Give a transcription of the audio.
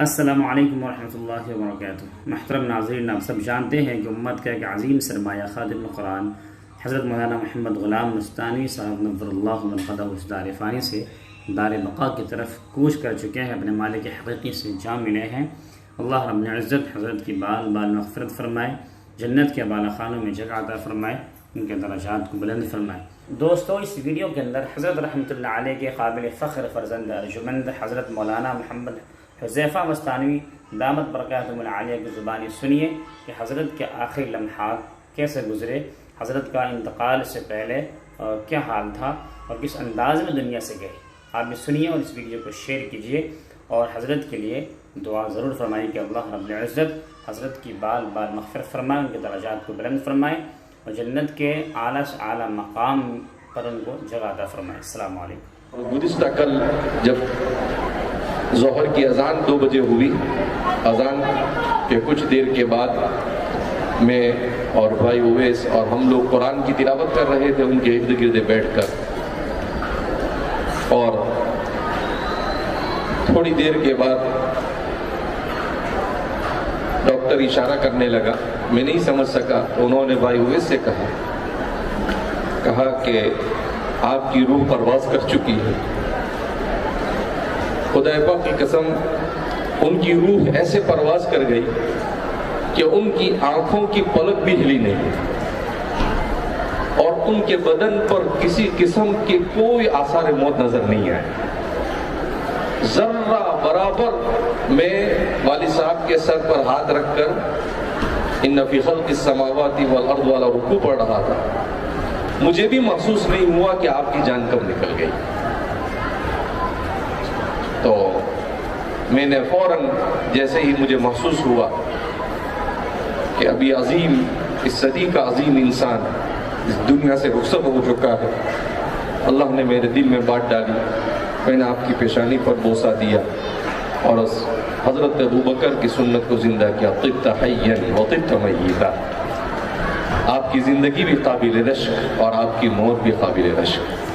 السلام علیکم ورحمۃ اللہ وبرکاتہ۔ محترم ناظرین، آپ سب جانتے ہیں کہ امت کا ایک عظیم سرمایہ خادم القرآن حضرت مولانا محمد غلام مستانوی صاحب نور اللہ منقدہ دار فانی سے دار بقا کی طرف کوچ کر چکے ہیں، اپنے مالک حقیقی سے جا ملے ہیں۔ اللہ رب العزت حضرت کی بال مغفرت فرمائے، جنت کے بالا خانوں میں جگہ عطا فرمائے، ان کے درجات کو بلند فرمائے۔ دوستو، اس ویڈیو کے اندر حضرت رحمۃ اللہ علیہ کے قابل فخر فرزند ارجمند حضرت مولانا محمد حذیفہ مستانوی دامت برکاتہم العالیہ کی زبانی سنیے کہ حضرت کے آخری لمحات کیسے گزرے، حضرت کا انتقال سے پہلے کیا حال تھا اور کس انداز میں دنیا سے گئے۔ آپ بھی سنیے اور اس ویڈیو کو شیئر کیجیے اور حضرت کے لیے دعا ضرور فرمائیں کہ اللہ رب العزت حضرت کی بال مغفرت فرمائے، ان کے درجات کو بلند فرمائے اور جنت کے اعلیٰ سے اعلیٰ مقام پر ان کو جگہ عطا فرمائے۔ السلام علیکم۔ گزشتہ کل جب ظہر کی اذان 2 بجے ہوئی، اذان کے کچھ دیر کے بعد میں اور بھائی اویس اور ہم لوگ قرآن کی تلاوت کر رہے تھے ان کے ارد گرد بیٹھ کر، اور تھوڑی دیر کے بعد ڈاکٹر اشارہ کرنے لگا، میں نہیں سمجھ سکا تو انہوں نے بھائی اویس سے کہا کہ آپ کی روح پرواز کر چکی ہے۔ خدا پاک کی قسم، ان کی روح ایسے پرواز کر گئی کہ ان کی آنکھوں کی پلک بھی ہلی نہیں اور ان کے بدن پر کسی قسم کے کوئی آثار موت نظر نہیں آئے۔ ذرہ برابر میں والد صاحب کے سر پر ہاتھ رکھ کر ان فی خلق السماوات والارض والا رکوع پڑھ رہا تھا، مجھے بھی محسوس نہیں ہوا کہ آپ کی جان کب نکل گئی۔ تو میں نے فوراً جیسے ہی مجھے محسوس ہوا کہ ابھی عظیم، اس صدی کا عظیم انسان اس دنیا سے رخصت ہو چکا ہے، اللہ نے میرے دل میں بات ڈالی، میں نے آپ کی پیشانی پر بوسہ دیا اور حضرت ابوبکر کی سنت کو زندہ کیا، طبت حیا وطبت میتا۔ آپ کی زندگی بھی قابل رشک اور آپ کی موت بھی قابل رشک۔